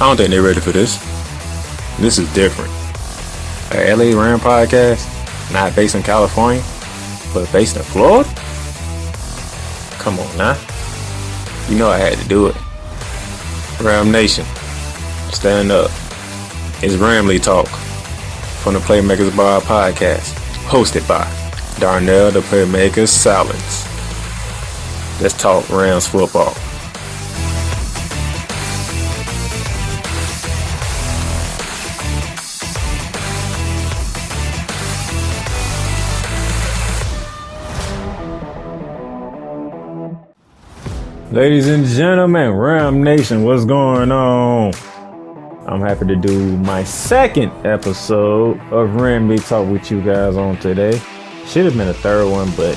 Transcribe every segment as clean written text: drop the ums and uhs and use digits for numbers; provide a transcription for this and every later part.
I don't think they're ready for this. This is different. A LA Ram podcast, not based in California, but based in Florida? Come on now. You know I had to do it. Ram Nation, stand up. It's Ramily Talk from the Playmakers Bar podcast, hosted by Darnell the Playmaker Silence. Let's talk Rams football. Ladies and gentlemen, Ram Nation, what's going on? I'm happy to do my second episode of Ramily Talk with you guys on today. Should have been a third one, but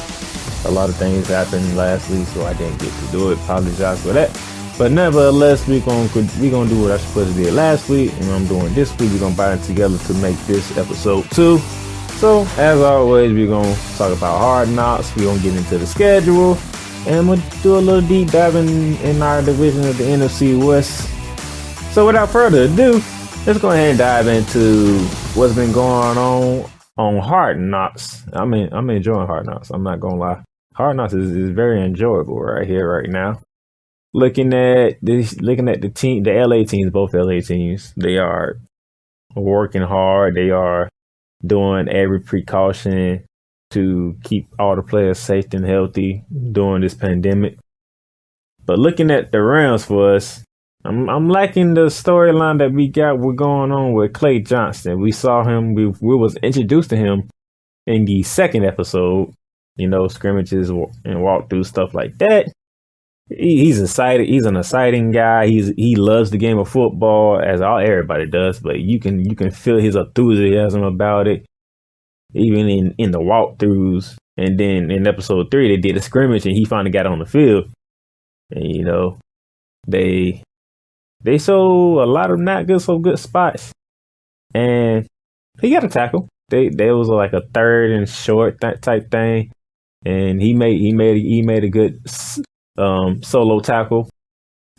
a lot of things happened last week, so I didn't get to do it. Apologize for that. But nevertheless, we're gonna do what I supposed to do last week, and I'm doing this week. We're gonna bind it together to make this episode 2. So as always, we're gonna talk about Hard Knocks. We're gonna get into the schedule. And we'll do a little deep dive in our division of the NFC West. So without further ado, let's go ahead and dive into what's been going on Hard Knocks. I'm enjoying Hard Knocks. I'm not gonna lie. Hard Knocks is very enjoyable right here, right now. Looking at the team, the LA teams, both LA teams, they are working hard. They are doing every precaution to keep all the players safe and healthy during this pandemic. But looking at the Rams for us, I'm liking the storyline that we're going on with Clay Johnston. We saw him, we was introduced to him in the second episode, scrimmages and walkthrough, stuff like that. He's excited. He's an exciting guy. He loves the game of football, as everybody does, but you can feel his enthusiasm about it. Even in the walkthroughs, and then in episode 3, they did a scrimmage, and he finally got on the field. And they show a lot of not good, so good spots, and he got a tackle. There was like a third and short type thing, and he made a good solo tackle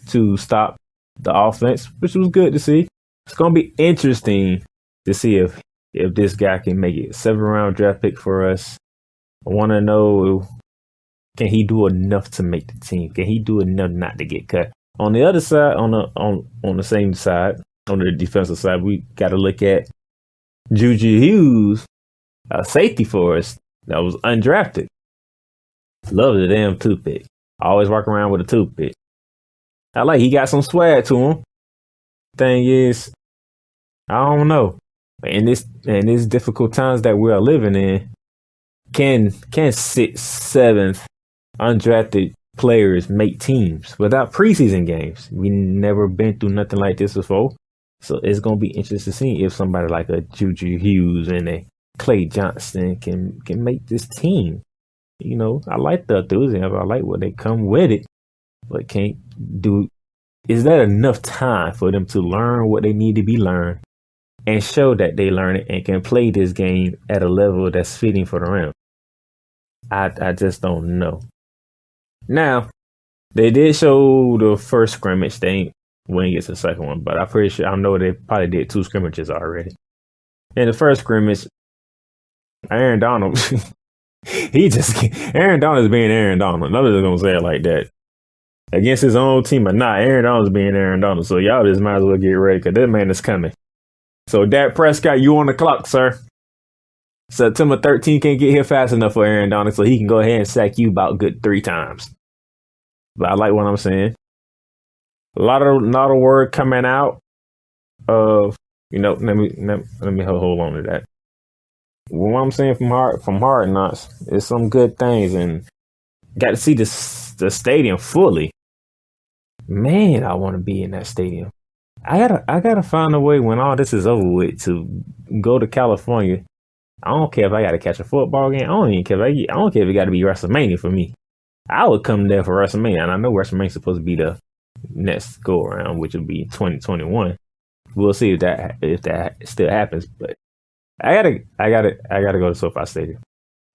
to stop the offense, which was good to see. It's gonna be interesting to see if this guy can make it. 7th-round draft pick for us. I want to know, can he do enough to make the team? Can he do enough not to get cut? On the other side, on the same side, on the defensive side, we got to look at Juju Hughes, a safety for us that was undrafted. Love the damn toothpick. Always walk around with a toothpick. He got some swag to him. Thing is, I don't know. In this difficult times that we are living in, can 6th, 7th undrafted players make teams without preseason games? We never been through nothing like this before, so it's gonna be interesting to see if somebody like a Juju Hughes and a Clay Johnston can make this team. I like the enthusiasm. I like what they come with it, but is that enough time for them to learn what they need to be learned and show that they learn it and can play this game at a level that's fitting for the Rams? I just don't know. Now, they did show the first scrimmage. They ain't when it gets the second one, but I'm pretty sure, I know they probably did 2 scrimmages already. In the first scrimmage, Aaron Donald, Aaron Donald is being Aaron Donald. I'm just gonna say it like that. Against his own team, but Aaron Donald's being Aaron Donald. So y'all just might as well get ready, because that man is coming. So Dak Prescott, you on the clock, sir. September 13th can't get here fast enough for Aaron Donald, so he can go ahead and sack you about good 3 times. But I like what I'm saying. A lot of word coming out of, let me hold on to that. What I'm saying from Hard Knocks is some good things, and got to see the stadium fully. Man, I want to be in that stadium. I gotta find a way when all this is over with to go to California. I don't care if I gotta catch a football game. I don't even care. I don't care if it got to be WrestleMania for me. I would come there for WrestleMania, and I know WrestleMania's supposed to be the next go around, which would be 2021. We'll see if that still happens. But I gotta go to SoFi Stadium.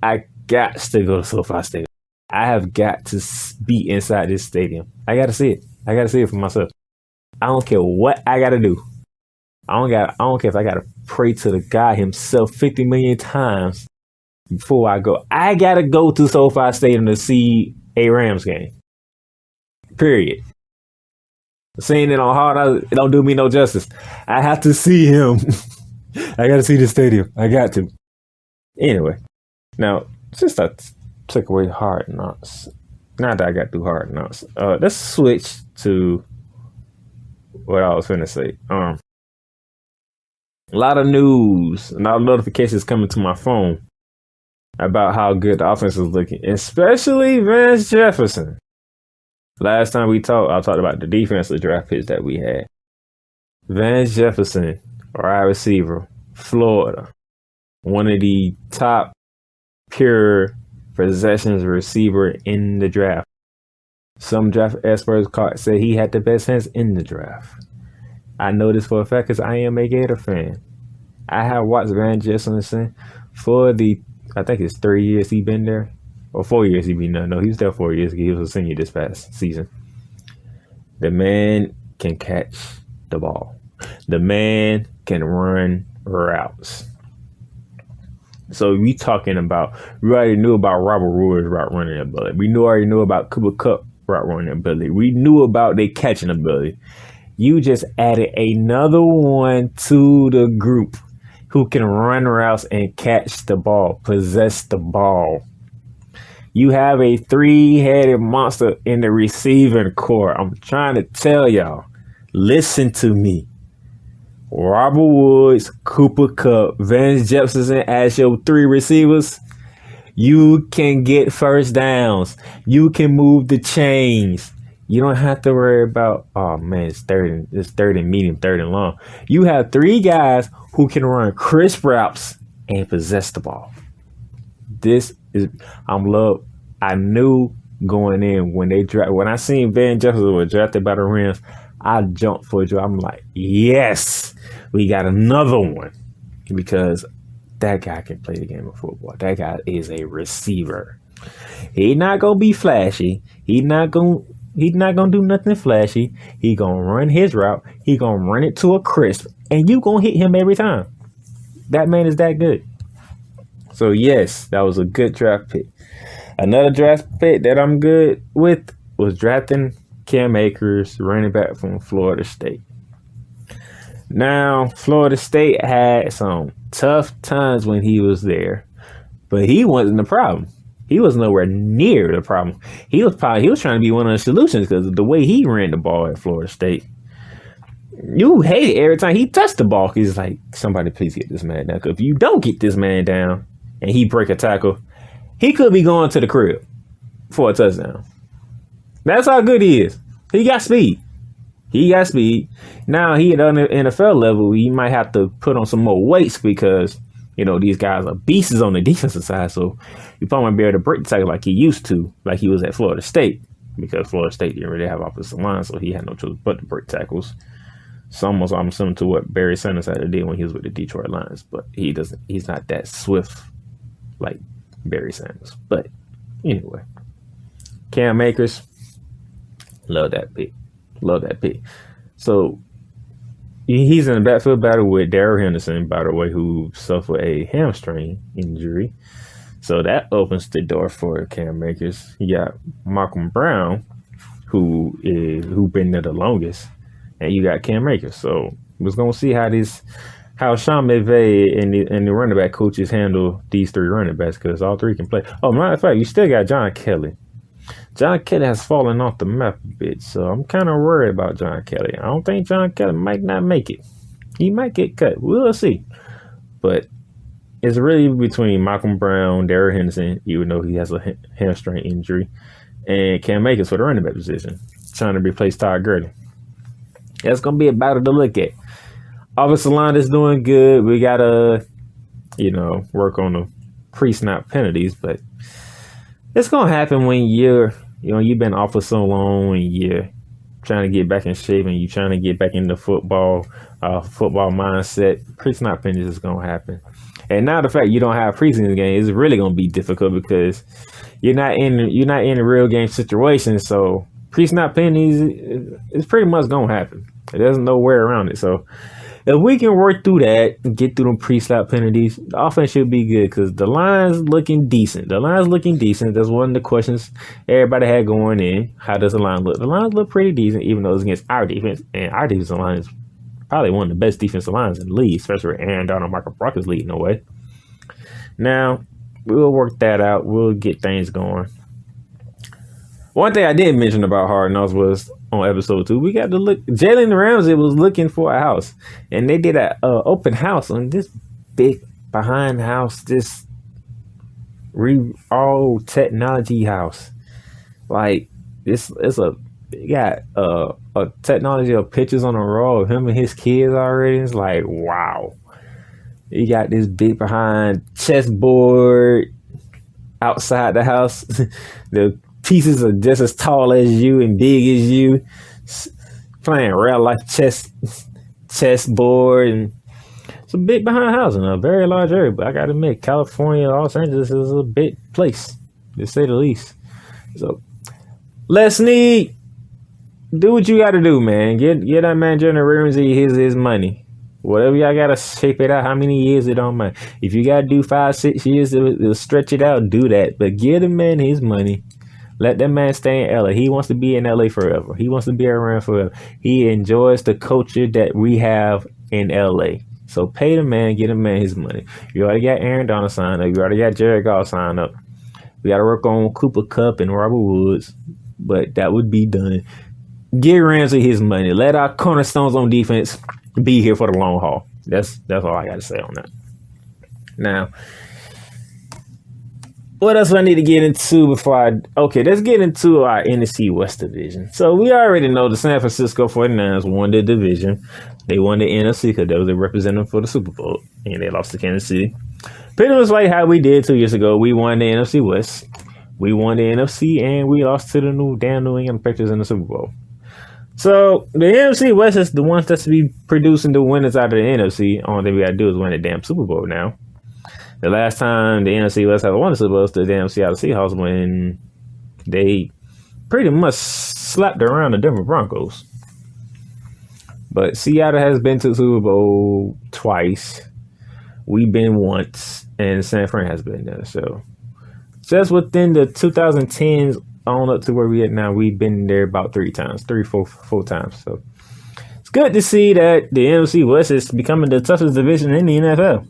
I got to go to SoFi Stadium. I have got to be inside this stadium. I got to see it. I got to see it for myself. I don't care what I gotta do. I don't care if I gotta pray to the God himself 50 million times before I go. I gotta go to SoFi Stadium to see a Rams game. Period. Seeing it on hard, it don't do me no justice. I have to see him. I gotta see the stadium. I got to. Anyway, now just to take away hard knocks. Not that I got through hard knocks. Let's switch to what I was finna say. A lot of news, a lot of notifications coming to my phone about how good the offense is looking, especially Vance Jefferson. Last time we talked, I talked about the defensive draft picks that we had. Vance Jefferson, wide receiver, Florida, one of the top pure possessions receiver in the draft. Some draft experts say he had the best hands in the draft. I know this for a fact because I am a Gator fan. I have watched Vance Jefferson for I think it's 3 years he been there. Or 4 years he been there. No, he was there 4 years. He was a senior this past season. The man can catch the ball. The man can run routes. So we already knew about Robert Woods route running ability. We already knew about Cooper Kupp route running ability. We knew about their catching ability. You just added another one to the group who can run routes and catch the ball, possess the ball. You have a 3-headed monster in the receiving core. I'm trying to tell y'all, listen to me. Robert Woods, Cooper Kupp, Vance Jefferson as your 3 receivers. You can get first downs. You can move the chains. You don't have to worry about, oh man, it's third and medium, third and long. You have 3 guys who can run crisp routes and possess the ball. I knew going in when I seen Van Jefferson was drafted by the Rams, I jumped for joy. I'm like, yes, we got another one, because that guy can play the game of football. That guy is a receiver. He not gonna be flashy. He not gonna do nothing flashy. He gonna run his route. He gonna run it to a crisp, and you gonna hit him every time. That man is that good. So yes, that was a good draft pick. Another draft pick that I'm good with was drafting Cam Akers, running back from Florida State. Now, Florida State had some tough times when he was there, but he wasn't the problem. He was nowhere near the problem. He was trying to be one of the solutions because of the way he ran the ball at Florida State. You hate it every time he touched the ball. He's like, somebody please get this man down. Because if you don't get this man down and he break a tackle, he could be going to the crib for a touchdown. That's how good he is. He got speed. Now he at the NFL level, he might have to put on some more weights because, these guys are beasts on the defensive side. So you probably won't be able to break the tackle like he used to, like he was at Florida State, because Florida State didn't really have offensive line, so he had no choice but to break tackles. It's almost similar to what Barry Sanders had to do when he was with the Detroit Lions, but he's not that swift like Barry Sanders. But anyway, Cam Akers, love that pick. So he's in a backfield battle with Darrell Henderson, by the way, who suffered a hamstring injury. So that opens the door for Cam Akers. You got Malcolm Brown, who been there the longest, and you got Cam Akers. So we're gonna see how Sean McVay and the running back coaches handle these 3 running backs, because all 3 can play. Oh, matter of fact, you still got John Kelly. John Kelly has fallen off the map a bit, so I'm kind of worried about John Kelly. I don't think John Kelly might not make it. He might get cut. We'll see. But it's really between Malcolm Brown, Darrell Henderson, even though he has a hamstring injury, and Cam Akers for the running back position, trying to replace Todd Gurley. That's going to be a battle to look at. Offensive line is doing good. We got to, work on the pre-snap penalties, but it's going to happen when you've been off for so long and you're trying to get back in shape and you're trying to get back into football mindset. Pre-snap penalties is going to happen. And now the fact you don't have preseason games is really going to be difficult because you're not in a real game situation. So pre-snap penalties is pretty much going to happen. There's no way around it. So if we can work through that and get through them pre-snap penalties, the offense should be good because the line's looking decent. That's one of the questions everybody had going in. How does the line look? The lines look pretty decent, even though it's against our defense. And our defensive line is probably one of the best defensive lines in the league, especially with Aaron Donald, Michael Brock is leading the way. Now, we'll work that out. We'll get things going. One thing I didn't mention about Hard Knocks was on episode 2, we got to look. Jalen Ramsey was looking for a house, and they did an open house on this big behind house, this all technology house. Like this, you got a technology of pictures on the wall of him and his kids already. It's like, wow. You got this big behind chessboard outside the house. The pieces are just as tall as you and big as you. Playing real life chessboard, and it's a big behind house in a very large area. But I gotta admit, California, Los Angeles is a big place, to say the least. So let's do what you gotta do, man. Get that man Jalen Ramsey his money. Whatever y'all gotta shape it out, how many years, it don't matter. If you gotta do 5-6 years to stretch it out, do that. But give the man his money. Let that man stay in LA. He wants to be in LA forever. He wants to be around forever. He enjoys the culture that we have in LA. So pay the man, get the man his money. You already got Aaron Donald signed up. You already got Jared Goff signed up. We got to work on Cooper Kupp and Robert Woods, but that would be done. Give Ramsey his money. Let our cornerstones on defense be here for the long haul. That's all I got to say on that. Now, what else do I need to get into before let's get into our NFC West Division. So we already know the San Francisco 49ers won the division. They won the NFC because they was a representative for the Super Bowl, and they lost to Kansas City. Pretty much like how we did 2 years ago. We won the NFC West. We won the NFC, and we lost to the New England Patriots in the Super Bowl. So the NFC West is the ones that's to be producing the winners out of the NFC. Only thing we got to do is win the damn Super Bowl now. The last time the NFC West had won the Super Bowl was the damn Seattle Seahawks when they pretty much slapped around the Denver Broncos. But Seattle has been to the Super Bowl twice. We've been once, and San Fran has been there. So just within the 2010s on up to where we at now, we've been there about four times. So it's good to see that the NFC West is becoming the toughest division in the NFL.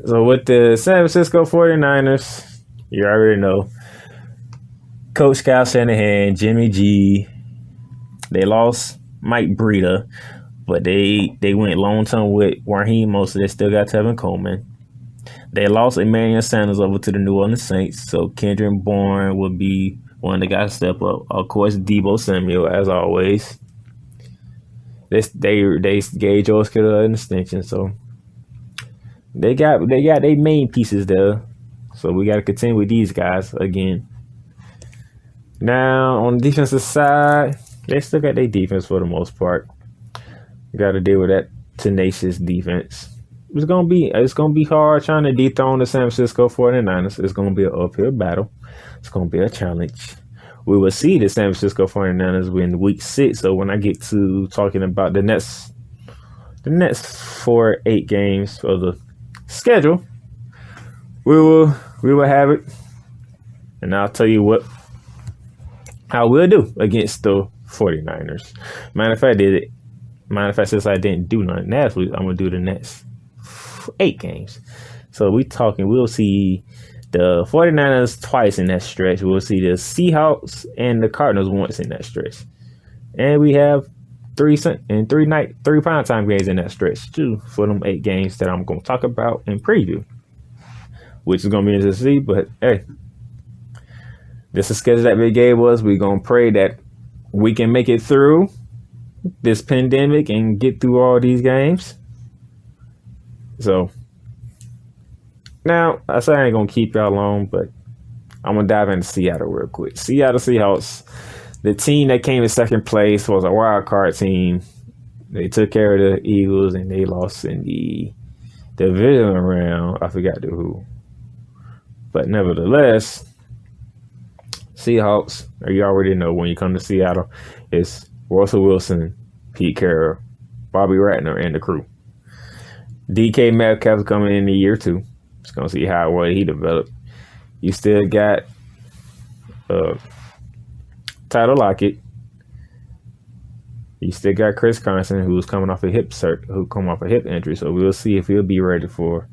So with the San Francisco 49ers, you already know, Coach Kyle Shanahan, Jimmy G, they lost Mike Breida, but they went long term with Raheem Mostert. They still got Tevin Coleman. They lost Emmanuel Sanders over to the New Orleans Saints, so Kendrick Bourne will be one of the guys to step up. Of course, Deebo Samuel, as always. They gave George Kittle an extension, so they got their main pieces there. So we got to continue with these guys again. Now on the defensive side, they still got their defense for the most part. Got to deal with that tenacious defense. It's gonna be hard trying to dethrone the San Francisco 49ers. It's gonna be an uphill battle. It's gonna be a challenge. We will see the San Francisco 49ers win week 6. So when I get to talking about the next 8 games of the schedule, we will have it, and I'll tell you how we'll do against the 49ers. Matter of fact, since I didn't do nothing last week, I'm gonna do the next 8 games. So we'll see the 49ers twice in that stretch. We'll see the Seahawks and the Cardinals once in that stretch. And we have 3 primetime games in that stretch too for them 8 games that I'm going to talk about and preview, which is going to be interesting to see. But hey, this is the schedule that they gave us. We're going to pray that we can make it through this pandemic and get through all these games. So now I say I ain't gonna keep y'all long, but I'm gonna dive into Seattle real quick. Seattle Seahawks, the team that came in second place, was a wild card team. They took care of the Eagles and they lost in the division round. I forgot who, but nevertheless, Seahawks. You already know when you come to Seattle, it's Russell Wilson, Pete Carroll, Bobby Ratner, and the crew. DK Metcalf's coming in the year 2. Just gonna see how well he developed. You still got Tyler Lockett. You still got Chris Carson, who's coming off a hip injury. So we'll see if he'll be ready for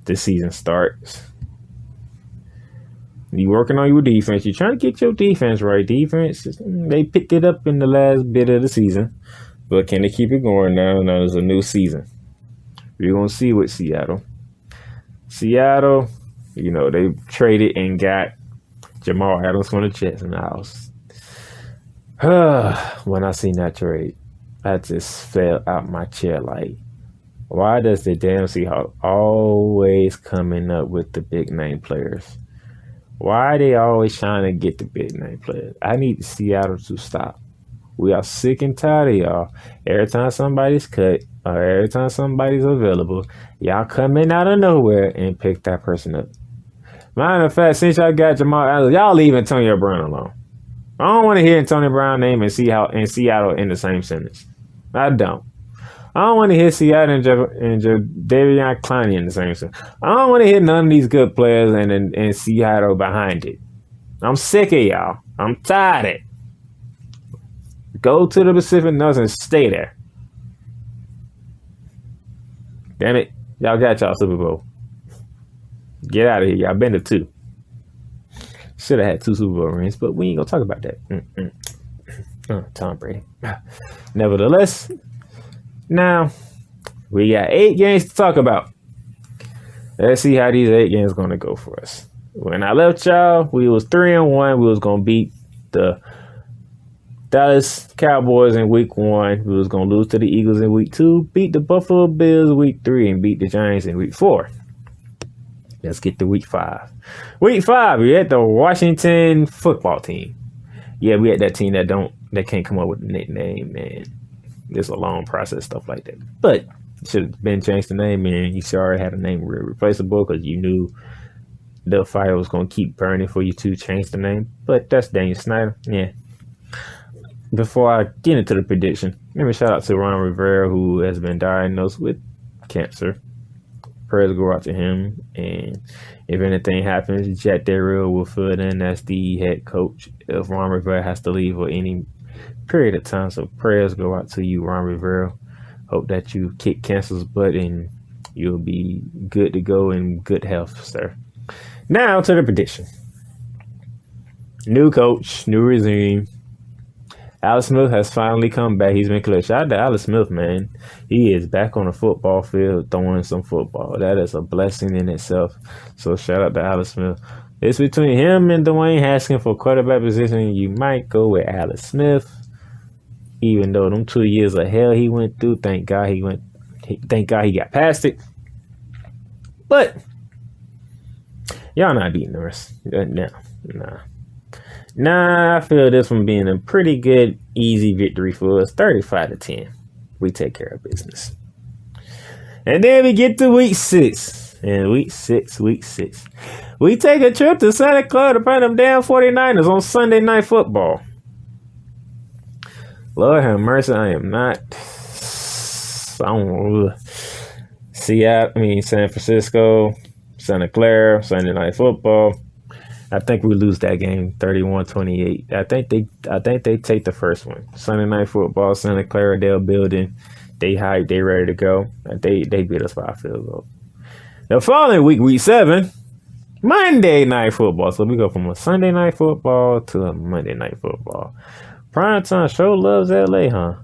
the season starts. You working on your defense. You're trying to get your defense right. Defense, they picked it up in the last bit of the season, but can they keep it going now? Now there's a new season. We're gonna see with Seattle. Seattle, they traded and got Jamal Adams from the Jets, and I was when I seen that trade, I just fell out my chair. Like, why does the damn Seahawks always coming up with the big name players? Why are they always trying to get the big name players? I need Seattle to stop. We are sick and tired of y'all. Every time somebody's cut or every time somebody's available, y'all come in out of nowhere and pick that person up. Matter of fact, since y'all got Jamal Adams, y'all leave Antonio Brown alone. I don't want to hear Antonio Brown name and Seattle in the same sentence. I don't. I don't want to hear Seattle and Davion Clowney in the same sentence. I don't want to hear none of these good players and Seattle behind it. I'm sick of y'all. I'm tired of it. Go to the Pacific Northwest and stay there. Damn it. Y'all got y'all Super Bowl. Get out of here. Y'all been to 2. Should have had 2 Super Bowl rings, but we ain't going to talk about that. Tom Brady. Nevertheless, now we got 8 games to talk about. Let's see how these 8 games going to go for us. When I left y'all, we was 3-1. We was going to beat the Dallas Cowboys in week 1. We was going to lose to the Eagles in week 2, beat the Buffalo Bills week 3, and beat the Giants in week 4. Let's get to week 5. Week 5, we had the Washington football team. Yeah, we had that team that can't come up with a nickname, man. It's a long process, stuff like that. But should have been changed the name, man. You should already had a name replaceable because you knew the fire was going to keep burning for you to change the name. But that's Daniel Snyder. Yeah. Before I get into the prediction, let me shout out to Ron Rivera, who has been diagnosed with cancer. Prayers go out to him, and if anything happens, Jack Darrell will fill it in as the head coach if Ron Rivera has to leave for any period of time. So prayers go out to you, Ron Rivera. Hope that you kick cancer's butt and you'll be good to go in good health, sir. Now to the prediction. New coach, new regime. Alex Smith has finally come back. He's been clear. Shout out to Alex Smith, man. He is back on the football field throwing some football. That is a blessing in itself. So shout out to Alex Smith. It's between him and Dwayne Haskins for quarterback position. You might go with Alex Smith. Even though them 2 years of hell he went through, thank God he got past it. But y'all not beating the rest. Nah, I feel this one being a pretty good, easy victory for us. 35-10. We take care of business. And then we get to week 6. And week six. We take a trip to Santa Clara to play them damn 49ers on Sunday Night Football. Lord have mercy, I am not. San Francisco, Santa Clara, Sunday Night Football. I think we lose that game 31-28. I think they take the first one. Sunday Night Football, Santa Clara, they're building. They hyped, they ready to go. They beat us by a field goal. The following week, week 7, Monday Night Football. So we go from a Sunday Night Football to a Monday Night Football. Primetime show loves LA, huh?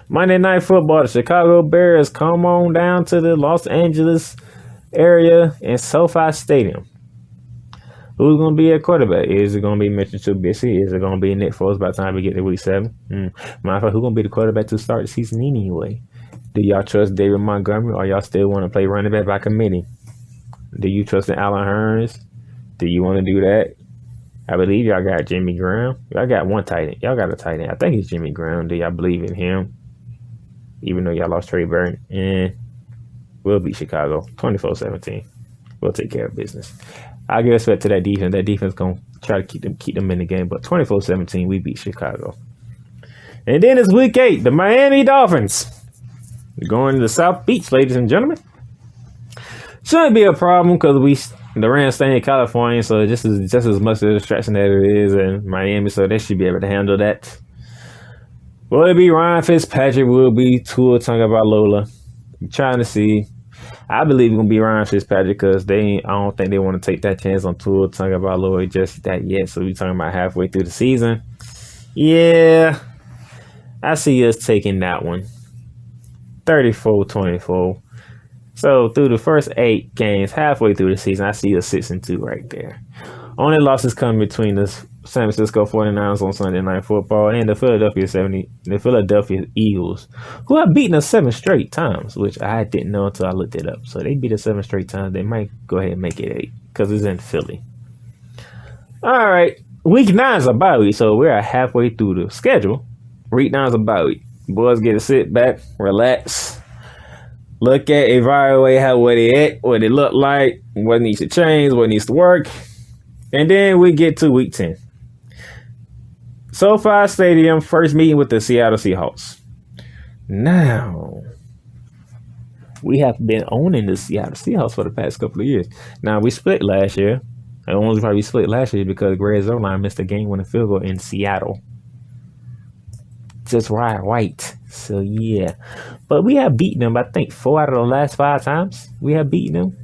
Monday Night Football, the Chicago Bears come on down to the Los Angeles area in SoFi Stadium. Who's going to be at quarterback? Is it going to be Mitchell Trubisky? Is it going to be Nick Foles by the time we get to week 7? Matter of fact, who's going to be the quarterback to start the season anyway? Do y'all trust David Montgomery, or y'all still want to play running back by committee? Do you trust in Allen Hurns? Do you want to do that? I believe y'all got Jimmy Graham. Y'all got one tight end. Y'all got a tight end. I think it's Jimmy Graham. Do y'all believe in him? Even though y'all lost Trey Burton. And we'll beat Chicago 24-17. We'll take care of business. I give respect to that defense. That defense going to try to keep them in the game. But 24-17, we beat Chicago. And then it's week 8, the Miami Dolphins. We're going to the South Beach, ladies and gentlemen. Shouldn't be a problem because the Rams stay in California, so just as much of a distraction that it is in Miami, so they should be able to handle that. Will it be Ryan Fitzpatrick? Will it be Tua Tagovailoa? I'm trying to see. I believe it's gonna be Ryan Fitzpatrick because I don't think they want to take that chance on Tua Tagovailoa just that yet. So we're talking about halfway through the season. Yeah, I see us taking that one. 34-24. So through the first 8 games, halfway through the season, I see a 6-2 right there. Only losses come between the San Francisco 49ers on Sunday Night Football and the Philadelphia Eagles, who have beaten us 7 straight times, which I didn't know until I looked it up. So they beat us 7 straight times. They might go ahead and make it 8 because it's in Philly. All right, week 9 is a bye week, so we're halfway through the schedule. Week 9 is a bye week. Boys get to sit back, relax. Look at, evaluate what it look like, what needs to change, what needs to work. And then we get to week 10. SoFi Stadium, first meeting with the Seattle Seahawks. Now, we have been owning the Seattle Seahawks for the past couple of years. Now, we split last year. I only probably split last year because Greg Zuerlein missed a game-winning field goal in Seattle. Just right. So, yeah. But we have beaten them, I think, 4 out of the last 5 times. We have beaten them.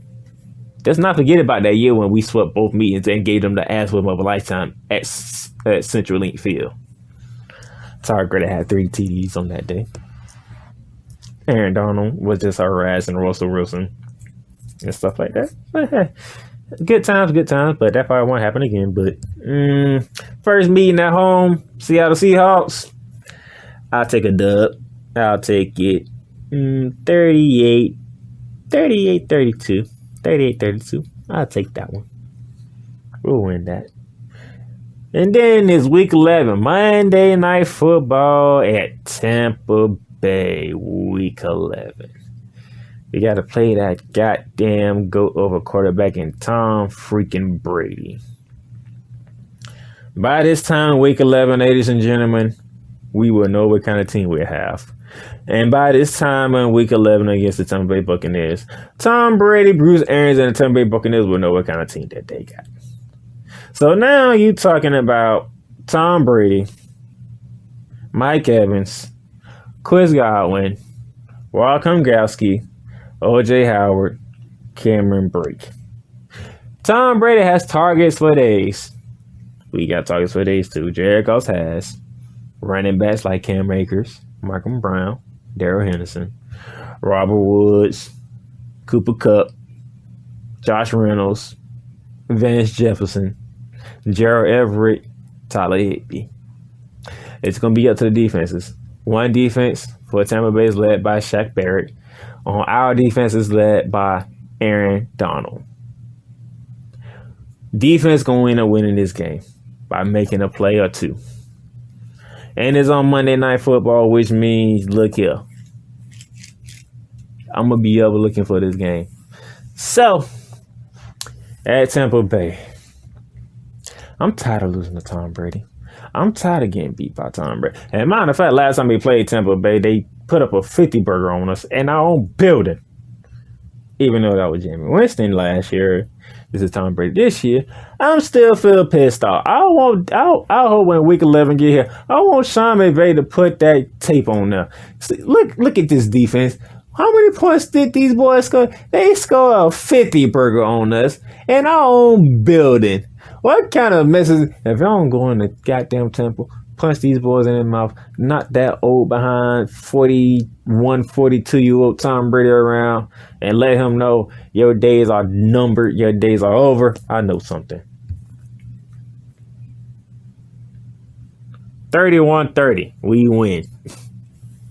Let's not forget about that year when we swept both meetings and gave them the ass whooping of a lifetime at Central Link Field. Todd Gurley had 3 TDs on that day. Aaron Donald was just harassing Russell Wilson and stuff like that. But, hey, good times, but that probably won't happen again. But first meeting at home, Seattle Seahawks. I'll take a dub. I'll take it 38-32. 38-32. I'll take that one. We'll win that. And then it's week 11. Monday Night Football at Tampa Bay. Week 11. We got to play that goddamn goat over quarterback and Tom freaking Brady. By this time, week 11, ladies and gentlemen, we will know what kind of team we have. And by this time in week 11 against the Tampa Bay Buccaneers, Tom Brady, Bruce Arians, and the Tampa Bay Buccaneers will know what kind of team that they got. So now you're talking about Tom Brady, Mike Evans, Chris Godwin, Rob Gronkowski, O.J. Howard, Cameron Brake. Tom Brady has targets for days. We got targets for days too. Jared Goff has running backs like Cam Akers, Malcolm Brown, Darrell Henderson, Robert Woods, Cooper Kupp, Josh Reynolds, Vance Jefferson, Gerald Everett, Tyler Higbee. It's going to be up to the defenses. One defense for Tampa Bay is led by Shaq Barrett. On our defense is led by Aaron Donald. Defense going to end up winning this game by making a play or two. And it's on Monday Night Football, which means, look here, I'm going to be up looking for this game. So, at Tampa Bay, I'm tired of losing to Tom Brady. I'm tired of getting beat by Tom Brady. And matter of fact, last time we played Tampa Bay, they put up a 50 burger on us in our own building. Even though that was Jameis Winston last year, this is Tom Brady this year. I'm still feel pissed off. I hope when week 11 get here, I want Sean McVay to put that tape on there. See, look at this defense. How many points did these boys score? They scored a 50 burger on us in our own building. What kind of message? If y'all don't go in the goddamn temple, punch these boys in their mouth, knock that old behind 41, 42-year-old Tom Brady around, and let him know your days are numbered, your days are over. I know something. 31-30, we win.